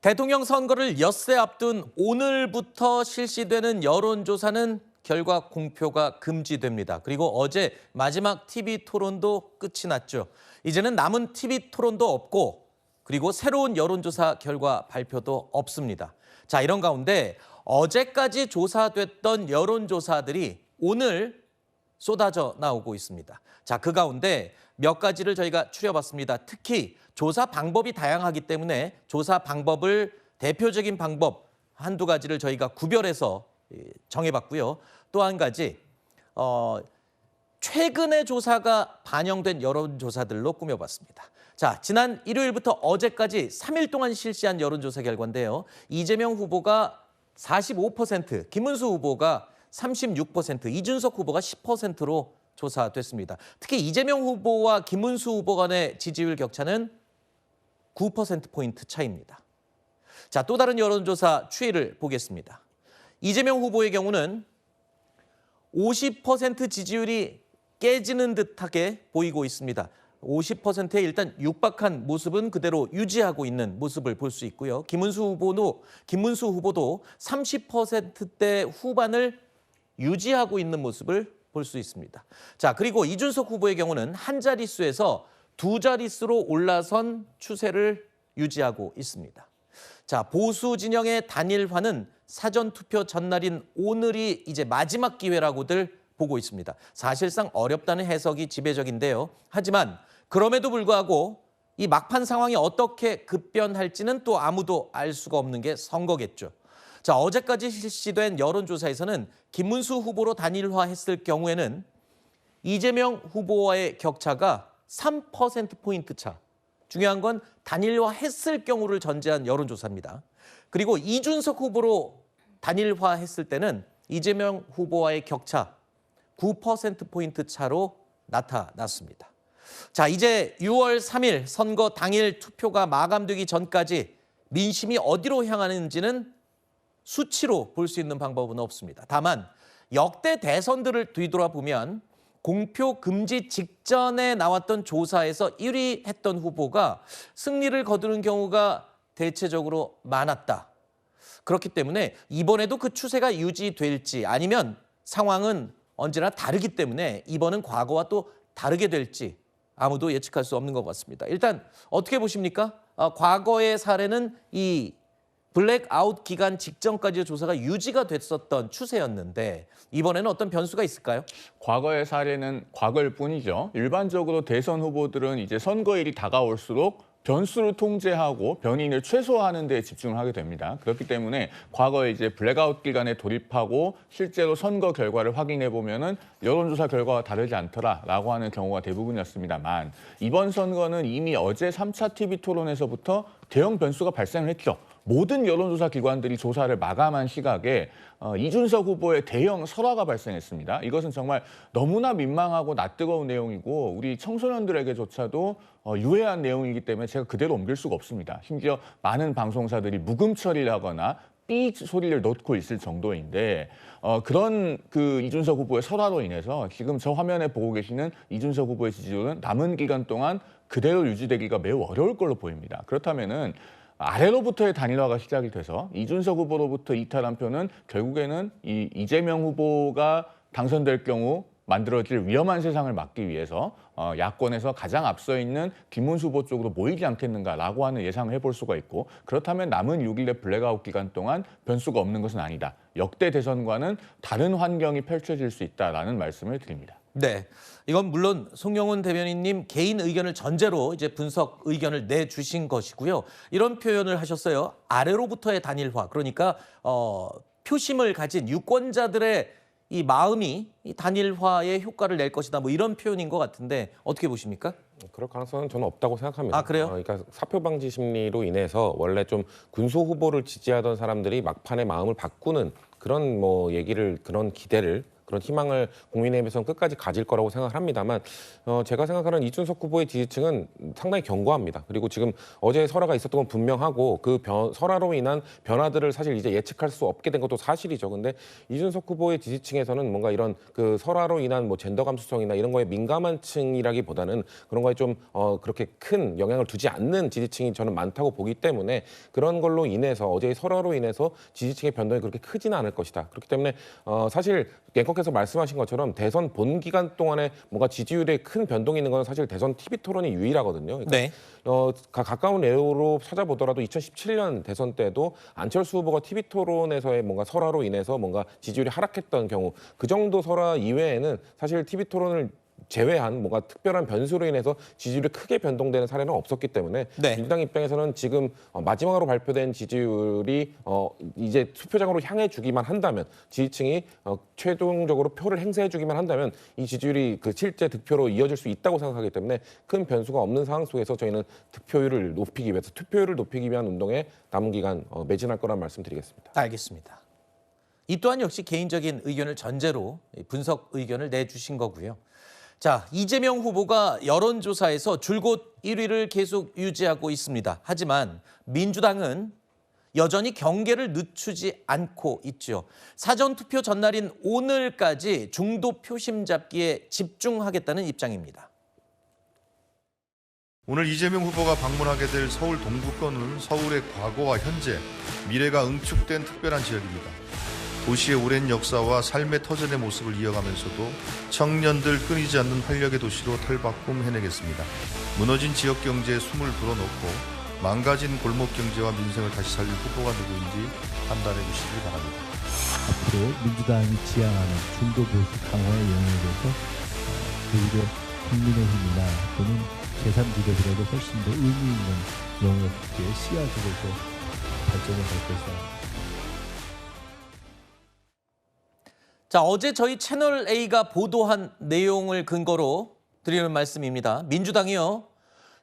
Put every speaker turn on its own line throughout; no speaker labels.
대통령 선거를 엿새 앞둔 오늘부터 실시되는 여론조사는 결과 공표가 금지됩니다. 그리고 어제 마지막 TV 토론도 끝이 났죠. 이제는 남은 TV 토론도 없고 그리고 새로운 여론조사 결과 발표도 없습니다. 자, 이런 가운데 어제까지 조사됐던 여론조사들이 오늘 쏟아져 나오고 있습니다. 자, 그 가운데 몇 가지를 저희가 추려봤습니다. 특히 조사 방법이 다양하기 때문에 조사 방법을 대표적인 방법 한두 가지를 저희가 구별해서 정해봤고요. 또 한 가지 최근의 조사가 반영된 여론조사들로 꾸며봤습니다. 자, 지난 일요일부터 어제까지 3일 동안 실시한 여론조사 결과인데요. 이재명 후보가 45%, 김문수 후보가 36%, 이준석 후보가 10%로 조사됐습니다. 특히 이재명 후보와 김문수 후보 간의 지지율 격차는 9%포인트 차이입니다. 자, 또 다른 여론조사 추이를 보겠습니다. 이재명 후보의 경우는 50% 지지율이 깨지는 듯하게 보이고 있습니다. 50%에 일단 육박한 모습은 그대로 유지하고 있는 모습을 볼 수 있고요. 김문수 후보도 30%대 후반을 유지하고 있는 모습을 볼 수 있습니다. 자, 그리고 이준석 후보의 경우는 한 자릿수에서 두 자릿수로 올라선 추세를 유지하고 있습니다. 자, 보수 진영의 단일화는 사전투표 전날인 오늘이 이제 마지막 기회라고들 보고 있습니다. 사실상 어렵다는 해석이 지배적인데요. 하지만 그럼에도 불구하고 이 막판 상황이 어떻게 급변할지는 또 아무도 알 수가 없는 게 선거겠죠. 자, 어제까지 실시된 여론조사에서는 김문수 후보로 단일화했을 경우에는 이재명 후보와의 격차가 3%포인트 차. 중요한 건 단일화했을 경우를 전제한 여론조사입니다. 그리고 이준석 후보로 단일화했을 때는 이재명 후보와의 격차 9%포인트 차로 나타났습니다. 자, 이제 6월 3일 선거 당일 투표가 마감되기 전까지 민심이 어디로 향하는지는 수치로 볼 수 있는 방법은 없습니다. 다만 역대 대선들을 뒤돌아보면 공표 금지 직전에 나왔던 조사에서 1위 했던 후보가 승리를 거두는 경우가 대체적으로 많았다. 그렇기 때문에 이번에도 그 추세가 유지될지 아니면 상황은 언제나 다르기 때문에 이번은 과거와 또 다르게 될지 아무도 예측할 수 없는 것 같습니다. 일단 어떻게 보십니까? 과거의 사례는 이 블랙아웃 기간 직전까지 조사가 유지가 됐었던 추세였는데 이번에는 어떤 변수가 있을까요?
과거의 사례는 과거일 뿐이죠. 일반적으로 대선 후보들은 이제 선거일이 다가올수록 변수를 통제하고 변인을 최소화하는 데 집중을 하게 됩니다. 그렇기 때문에 과거에 이제 블랙아웃 기간에 돌입하고 실제로 선거 결과를 확인해 보면은 여론조사 결과가 다르지 않더라라고 하는 경우가 대부분이었습니다만 이번 선거는 이미 어제 3차 TV 토론에서부터 대형 변수가 발생을 했죠. 모든 여론조사 기관들이 조사를 마감한 시각에 이준석 후보의 대형 설화가 발생했습니다. 이것은 정말 너무나 민망하고 낯뜨거운 내용이고 우리 청소년들에게조차도 유해한 내용이기 때문에 제가 그대로 옮길 수가 없습니다. 심지어 많은 방송사들이 묵음 처리를 하거나 삐 소리를 넣고 있을 정도인데 그런 그 이준석 후보의 설화로 인해서 지금 저 화면에 보고 계시는 이준석 후보의 지지율은 남은 기간 동안 그대로 유지되기가 매우 어려울 걸로 보입니다. 그렇다면은 아래로부터의 단일화가 시작이 돼서 이준석 후보로부터 이탈한 표는 결국에는 이재명 후보가 당선될 경우 만들어질 위험한 세상을 막기 위해서 야권에서 가장 앞서 있는 김문수 후보 쪽으로 모이지 않겠는가라고 하는 예상을 해볼 수가 있고 그렇다면 남은 6일의 블랙아웃 기간 동안 변수가 없는 것은 아니다. 역대 대선과는 다른 환경이 펼쳐질 수 있다라는 말씀을 드립니다.
네, 이건 물론 송영훈 대변인님 개인 의견을 전제로 이제 분석 의견을 내주신 것이고요. 이런 표현을 하셨어요. 아래로부터의 단일화. 그러니까 표심을 가진 유권자들의 이 마음이 이 단일화의 효과를 낼 것이다. 뭐 이런 표현인 것 같은데 어떻게 보십니까?
그럴 가능성은 저는 없다고 생각합니다.
아, 그래요?
그러니까 사표 방지 심리로 인해서 원래 좀 군소 후보를 지지하던 사람들이 막판에 마음을 바꾸는 그런 그런 기대를 그런 희망을 국민의힘에서는 끝까지 가질 거라고 생각을 합니다만 제가 생각하는 이준석 후보의 지지층은 상당히 견고합니다. 그리고 지금 어제 설화가 있었던 건 분명하고 그 설화로 인한 변화들을 사실 이제 예측할 수 없게 된 것도 사실이죠. 근데 이준석 후보의 지지층에서는 뭔가 이런 그 설화로 인한 뭐 젠더 감수성이나 이런 거에 민감한 층이라기보다는 그런 거에 좀 그렇게 큰 영향을 두지 않는 지지층이 저는 많다고 보기 때문에 그런 걸로 인해서 어제의 설화로 인해서 지지층의 변동이 그렇게 크지는 않을 것이다. 그렇기 때문에 사실 앵커께서 말씀하신 것처럼 대선 본 기간 동안에 뭔가 지지율에 큰 변동이 있는 건 사실 대선 TV 토론이 유일하거든요. 그러니까
네.
가까운 예로 찾아보더라도 2017년 대선 때도 안철수 후보가 TV 토론에서의 뭔가 설화로 인해서 뭔가 지지율이 하락했던 경우 그 정도 설화 이외에는 사실 TV 토론을 제외한 뭔가 특별한 변수로 인해서 지지율이 크게 변동되는 사례는 없었기 때문에
네.
민주당 입장에서는 지금 마지막으로 발표된 지지율이 이제 투표장으로 향해 주기만 한다면 지지층이 최종적으로 표를 행사해 주기만 한다면 이 지지율이 그 실제 득표로 이어질 수 있다고 생각하기 때문에 큰 변수가 없는 상황 속에서 저희는 득표율을 높이기 위해서 투표율을 높이기 위한 운동에 남은 기간 매진할 거란 말씀드리겠습니다.
알겠습니다. 이 또한 역시 개인적인 의견을 전제로 분석 의견을 내주신 거고요. 자, 이재명 후보가 여론조사에서 줄곧 1위를 계속 유지하고 있습니다. 하지만 민주당은 여전히 경계를 늦추지 않고 있죠. 사전투표 전날인 오늘까지 중도 표심 잡기에 집중하겠다는 입장입니다.
오늘 이재명 후보가 방문하게 될 서울 동부권은 서울의 과거와 현재, 미래가 응축된 특별한 지역입니다. 도시의 오랜 역사와 삶의 터전의 모습을 이어가면서도 청년들 끊이지 않는 활력의 도시로 탈바꿈 해내겠습니다. 무너진 지역 경제에 숨을 불어넣고 망가진 골목 경제와 민생을 다시 살릴 후보가 누구인지 판단해 주시기 바랍니다.
앞으로 민주당이 지향하는 중도 보수 강화의 영역에서 오히려 국민의힘이나 또는 제3지대들에도 훨씬 더 의미 있는 영역의 씨앗으로서 발전을 할 것이다.
자, 어제 저희 채널A가 보도한 내용을 근거로 드리는 말씀입니다. 민주당이요,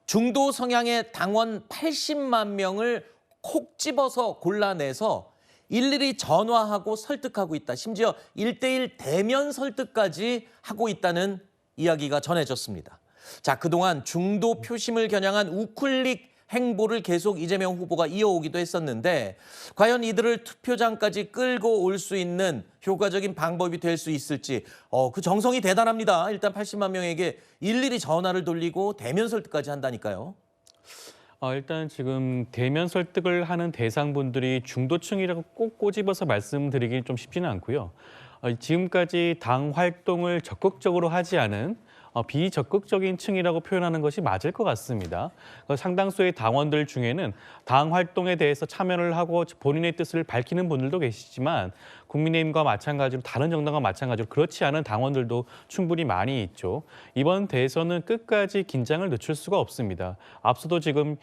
중도 성향의 당원 80만 명을 콕 집어서 골라내서 일일이 전화하고 설득하고 있다. 심지어 1대1 대면 설득까지 하고 있다는 이야기가 전해졌습니다. 자, 그동안 중도 표심을 겨냥한 우클릭 행보를 계속 이재명 후보가 이어오기도 했었는데 과연 이들을 투표장까지 끌고 올 수 있는 효과적인 방법이 될 수 있을지 그 정성이 대단합니다. 일단 80만 명에게 일일이 전화를 돌리고 대면 설득까지 한다니까요.
일단 지금 대면 설득을 하는 대상분들이 중도층이라고 꼭 꼬집어서 말씀드리기는 좀 쉽지는 않고요. 지금까지 당 활동을 적극적으로 하지 않은 비적극적인 층이라고 표현하는 것이 맞을 것 같습니다. 상당수의 당원들 중에는 당 활동에 대해서 참여를 하고 본인의 뜻을 밝히는 분들도 계시지만 국민의힘과 마찬가지로 다른 정당과 마찬가지로 그렇지 않은 당원들도 충분히 많이 있죠. 이번 대선은 끝까지 긴장을 늦출 수가 없습니다. 앞서도 지금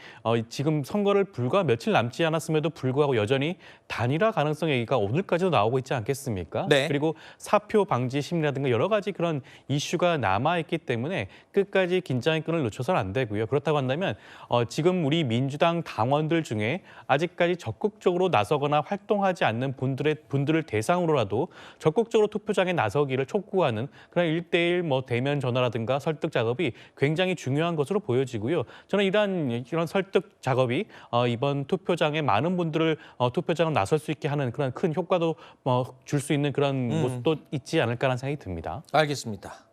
선거를 불과 며칠 남지 않았음에도 불구하고 여전히 단일화 가능성 얘기가 오늘까지도 나오고 있지 않겠습니까?
네.
그리고 사표 방지 심리라든가 여러 가지 그런 이슈가 남아있기 때문에 끝까지 긴장의 끈을 놓쳐서는 안 되고요. 그렇다고 한다면 지금 우리 민주당 당원들 중에 아직까지 적극적으로 나서거나 활동하지 않는 분들을 대상으로라도 적극적으로 투표장에 나서기를 촉구하는 그런 1대1 대면 전화라든가 설득 작업이 굉장히 중요한 것으로 보여지고요. 저는 이런 설득 작업이 이번 투표장에 많은 분들을 투표장을 나설 수 있게 하는 그런 큰 효과도 줄 수 있는 그런 모습도 있지 않을까라는 생각이 듭니다.
알겠습니다.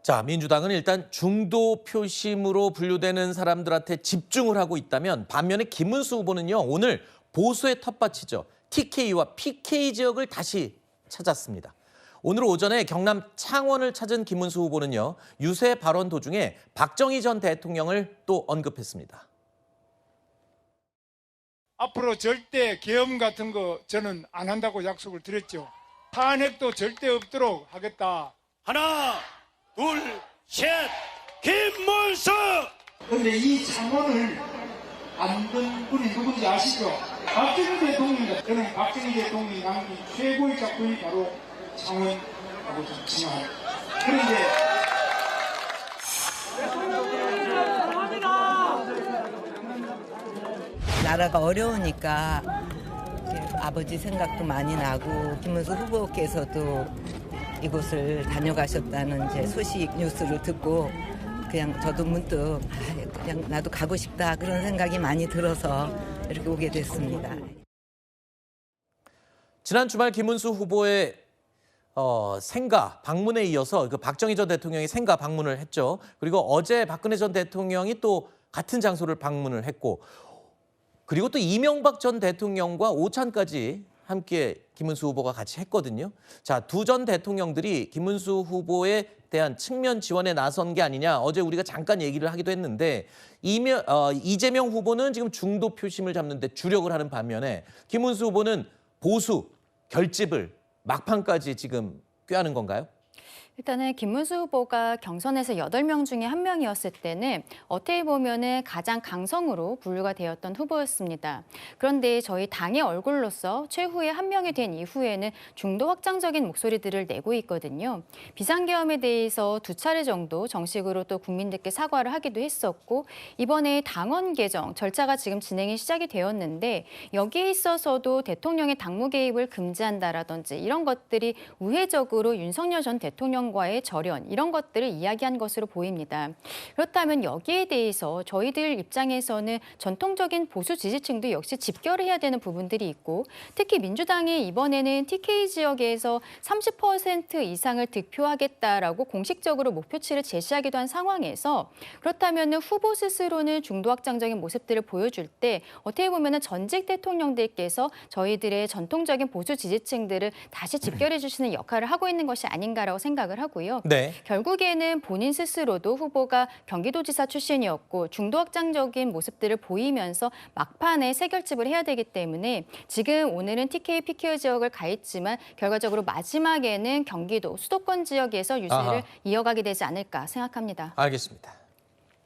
자, 민주당은 일단 중도 표심으로 분류되는 사람들한테 집중을 하고 있다면 반면에 김문수 후보는요, 오늘 보수의 텃밭이죠. TK와 PK 지역을 다시 찾았습니다. 오늘 오전에 경남 창원을 찾은 김문수 후보는요, 유세 발언 도중에 박정희 전 대통령을 또 언급했습니다.
앞으로 절대 계엄 같은 거 저는 안 한다고 약속을 드렸죠. 탄핵도 절대 없도록 하겠다.
하나, 둘, 셋, 김문수!
근데 이 창원을 만든 분이 누군지 아시죠? 박정희 대통령입니다. 저는 박정희 대통령이 남긴 최고의 작품이 바로 창원하고 좀 친합니다. 그런데
나라가 어려우니까 아버지 생각도 많이 나고 김문수 후보께서도 이곳을 다녀가셨다는 이제 소식 뉴스를 듣고 그냥 저도 문득 그냥 나도 가고 싶다 그런 생각이 많이 들어서 이렇게 오게 됐습니다.
지난 주말 김문수 후보의 생가 방문에 이어서 그 박정희 전 대통령이 생가 방문을 했죠. 그리고 어제 박근혜 전 대통령이 또 같은 장소를 방문을 했고, 그리고 또 이명박 전 대통령과 오찬까지 함께 김문수 후보가 같이 했거든요. 자, 두 전 대통령들이 김문수 후보에 대한 측면 지원에 나선 게 아니냐, 어제 우리가 잠깐 얘기를 하기도 했는데, 이재명 후보는 지금 중도 표심을 잡는 데 주력을 하는 반면에 김문수 후보는 보수, 결집을 막판까지 지금 꾀하는 건가요?
일단은 김문수 후보가 경선에서 8명 중에 1명이었을 때는 어떻게 보면은 가장 강성으로 분류가 되었던 후보였습니다. 그런데 저희 당의 얼굴로서 최후의 1명이 된 이후에는 중도 확장적인 목소리들을 내고 있거든요. 비상계엄에 대해서 2차례 정도 정식으로 또 국민들께 사과를 하기도 했었고, 이번에 당원 개정 절차가 지금 진행이 시작이 되었는데, 여기에 있어서도 대통령의 당무 개입을 금지한다라든지 이런 것들이 우회적으로 윤석열 전 대통령 과의 절연 이런 것들을 이야기한 것으로 보입니다. 그렇다면 여기에 대해서 저희들 입장에서는 전통적인 보수 지지층도 역시 집결을 해야 되는 부분들이 있고, 특히 민주당이 이번에는 TK 지역에서 30% 이상을 득표하겠다라고 공식적으로 목표치를 제시하기도 한 상황에서, 그렇다면 후보 스스로는 중도 확장적인 모습들을 보여줄 때 어떻게 보면 전직 대통령들께서 저희들의 전통적인 보수 지지층들을 다시 집결해 주시는 역할을 하고 있는 것이 아닌가라고 생각을 하고요.
네.
결국에는 본인 스스로도 후보가 경기도지사 출신이었고 중도 확장적인 모습들을 보이면서 막판에 새 결집을 해야 되기 때문에 지금 오늘은 TK, PK 지역을 가했지만 결과적으로 마지막에는 경기도 수도권 지역에서 유세를 이어가게 되지 않을까 생각합니다.
알겠습니다.